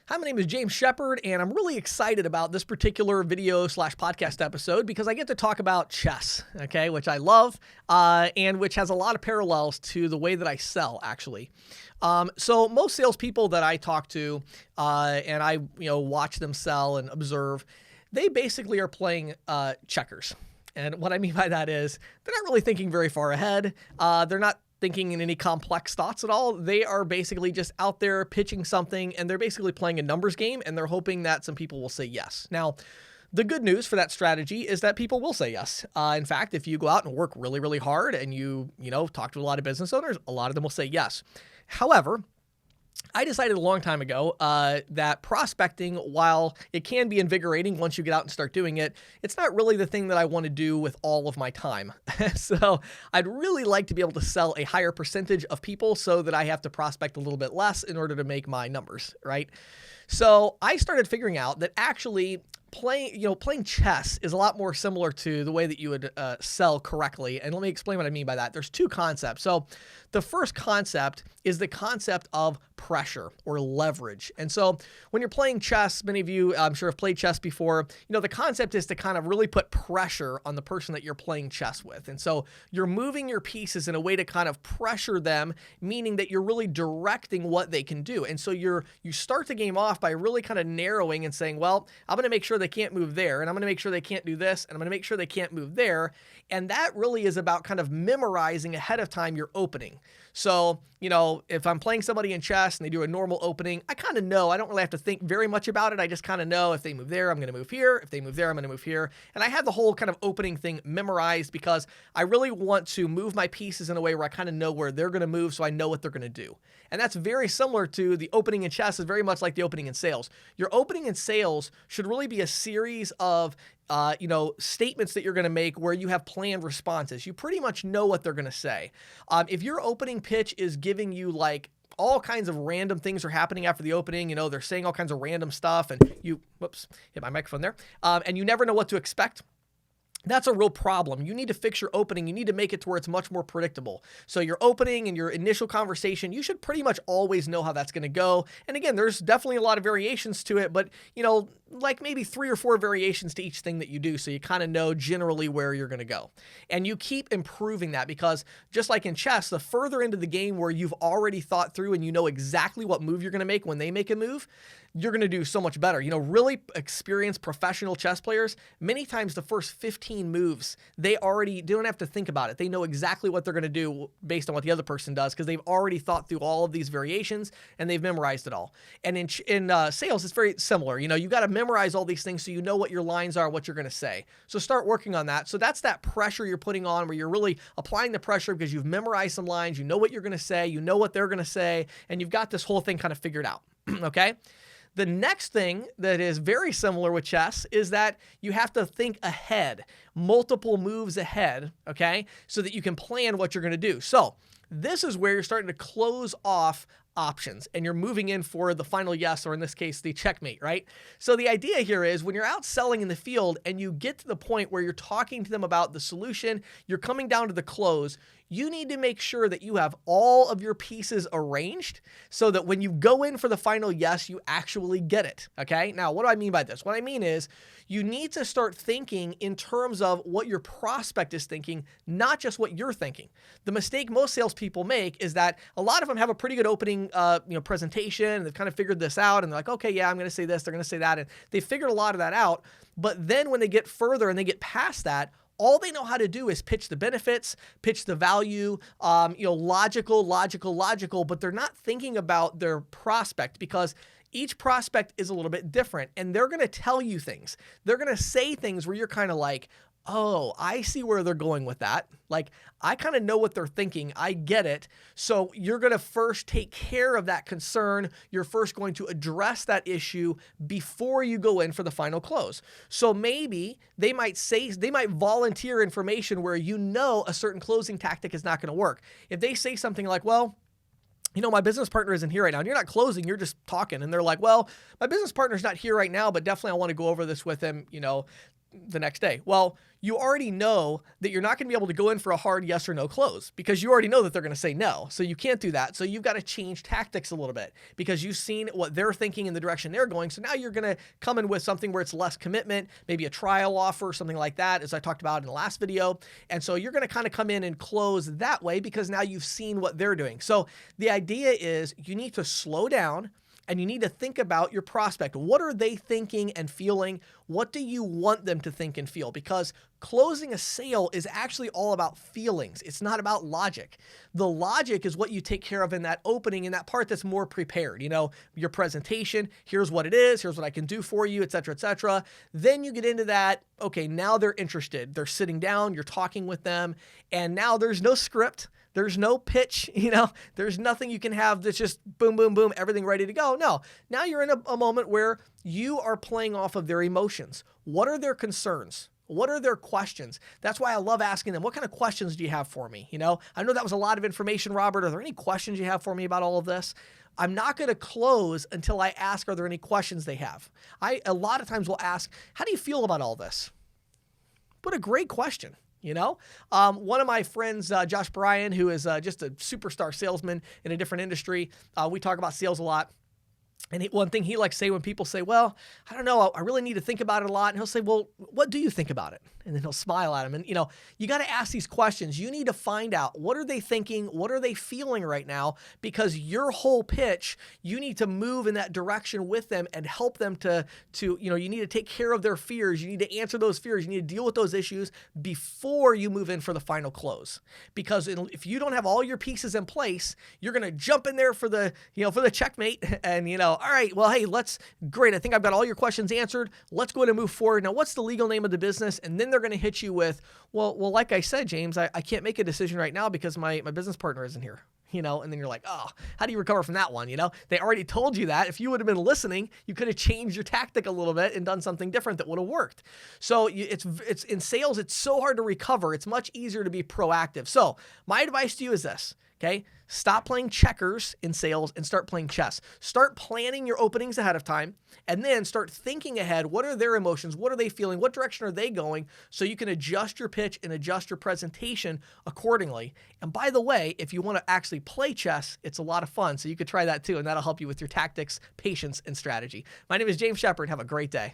Hi, my name is James Shepard, and I'm really excited about this particular video slash podcast episode because I get to talk about chess, okay, which I love, and which has a lot of parallels to the way that I sell, actually. So most salespeople that I talk to, and I, watch them sell and observe, they basically are playing checkers. And what I mean by that is they're not really thinking very far ahead. They're not thinking in any complex thoughts at all. They are basically just out there pitching something, and they're basically playing a numbers game, and they're hoping that some people will say yes. Now, the good news for that strategy is that people will say yes. In fact, if you go out and work really, really hard and you talk to a lot of business owners, a lot of them will say yes. However, I decided a long time ago that prospecting, while it can be invigorating once you get out and start doing it, it's not really the thing that I want to do with all of my time. So I'd really like to be able to sell a higher percentage of people so that I have to prospect a little bit less in order to make my numbers, right? So I started figuring out that actually playing chess is a lot more similar to the way that you would sell correctly. And let me explain what I mean by that. There's two concepts. So the first concept is the concept of pressure or leverage. And so when you're playing chess, many of you, I'm sure, have played chess before, the concept is to kind of really put pressure on the person that you're playing chess with. And so you're moving your pieces in a way to kind of pressure them, meaning that you're really directing what they can do. And so you start the game off by really kind of narrowing and saying, well, I'm going to make sure they can't move there, and I'm going to make sure they can't do this, and I'm going to make sure they can't move there. And that really is about kind of memorizing ahead of time your opening. So, if I'm playing somebody in chess and they do a normal opening, I kind of know. I don't really have to think very much about it. I just kind of know if they move there, I'm going to move here. If they move there, I'm going to move here. And I have the whole kind of opening thing memorized because I really want to move my pieces in a way where I kind of know where they're going to move so I know what they're going to do. And that's very similar to the opening in chess. Is very much like the opening in sales. Your opening in sales should really be a series of statements that you're going to make where you have planned responses. You pretty much know what they're going to say. If your opening pitch is giving you like all kinds of random things are happening after the opening, they're saying all kinds of random stuff and hit my microphone there. And you never know what to expect. That's a real problem. You need to fix your opening. You need to make it to where it's much more predictable. So your opening and your initial conversation, you should pretty much always know how that's going to go. And again, there's definitely a lot of variations to it, but like maybe 3 or 4 variations to each thing that you do. So you kind of know generally where you're going to go. And you keep improving that because just like in chess, the further into the game where you've already thought through and you know exactly what move you're going to make when they make a move, you're going to do so much better. Really experienced professional chess players, many times the first 15 moves, they don't have to think about it. They know exactly what they're going to do based on what the other person does because they've already thought through all of these variations and they've memorized it all. And in sales, it's very similar. You've got to memorize all these things so you know what your lines are, what you're going to say. So start working on that. So that's that pressure you're putting on where you're really applying the pressure because you've memorized some lines, you know what you're going to say, you know what they're going to say, and you've got this whole thing kind of figured out. Okay? The next thing that is very similar with chess is that you have to think ahead, multiple moves ahead, okay, so that you can plan what you're going to do. So this is where you're starting to close off options and you're moving in for the final yes, or in this case, the checkmate, right? So the idea here is when you're out selling in the field and you get to the point where you're talking to them about the solution, you're coming down to the close, you need to make sure that you have all of your pieces arranged so that when you go in for the final yes, you actually get it, okay? Now, what do I mean by this? What I mean is you need to start thinking in terms of what your prospect is thinking, not just what you're thinking. The mistake most salespeople make is that a lot of them have a pretty good opening presentation, and they've kind of figured this out, and they're like, okay, yeah, I'm going to say this, they're going to say that, and they figured a lot of that out. But then when they get further and they get past that, all they know how to do is pitch the benefits, pitch the value, logical, but they're not thinking about their prospect because each prospect is a little bit different and they're going to tell you things. They're going to say things where you're kind of like, oh, I see where they're going with that. Like, I kind of know what they're thinking. I get it. So you're going to first take care of that concern. You're first going to address that issue before you go in for the final close. So maybe they might volunteer information where a certain closing tactic is not going to work. If they say something like, well, my business partner isn't here right now, and you're not closing, you're just talking. And they're like, well, my business partner's not here right now, but definitely I want to go over this with him, the next day? Well, you already know that you're not going to be able to go in for a hard yes or no close because you already know that they're going to say no. So you can't do that. So you've got to change tactics a little bit because you've seen what they're thinking in the direction they're going. So now you're going to come in with something where it's less commitment, maybe a trial offer, something like that, as I talked about in the last video. And so you're going to kind of come in and close that way because now you've seen what they're doing. So the idea is you need to slow down and you need to think about your prospect. What are they thinking and feeling? What do you want them to think and feel? Because closing a sale is actually all about feelings. It's not about logic. The logic is what you take care of in that opening, in that part that's more prepared. You know, your presentation, here's what it is, here's what I can do for you, et cetera, et cetera. Then you get into that, okay, now they're interested. They're sitting down, you're talking with them, and now there's no script. There's no pitch, you know, there's nothing you can have that's just boom, boom, boom, everything ready to go. No, now you're in a moment where you are playing off of their emotions. What are their concerns? What are their questions? That's why I love asking them, what kind of questions do you have for me? You know, I know that was a lot of information, Robert. Are there any questions you have for me about all of this? I'm not going to close until I ask, are there any questions they have? A lot of times will ask, how do you feel about all this? What a great question. You know, one of my friends, Josh Bryan, who is just a superstar salesman in a different industry, we talk about sales a lot. And one thing he likes to say when people say, well, I don't know, I really need to think about it a lot. And he'll say, well, what do you think about it? And then he'll smile at him. And, you know, you got to ask these questions. You need to find out, what are they thinking? What are they feeling right now? Because your whole pitch, you need to move in that direction with them and help them to, you know, you need to take care of their fears. You need to answer those fears. You need to deal with those issues before you move in for the final close. Because if you don't have all your pieces in place, you're going to jump in there for the, you know, for the checkmate and, you know, all right, well, hey, great. I think I've got all your questions answered. Let's go ahead and move forward. Now, what's the legal name of the business? And then they're going to hit you with, well, like I said, James, I can't make a decision right now because my business partner isn't here. You know, and then you're like, oh, how do you recover from that one? You know, they already told you that. If you would have been listening, you could have changed your tactic a little bit and done something different that would have worked. So it's in sales, it's so hard to recover. It's much easier to be proactive. So my advice to you is this. Okay, stop playing checkers in sales and start playing chess. Start planning your openings ahead of time and then start thinking ahead. What are their emotions? What are they feeling? What direction are they going? So you can adjust your pitch and adjust your presentation accordingly. And by the way, if you want to actually play chess, it's a lot of fun. So you could try that too, and that'll help you with your tactics, patience, and strategy. My name is James Shepard. Have a great day.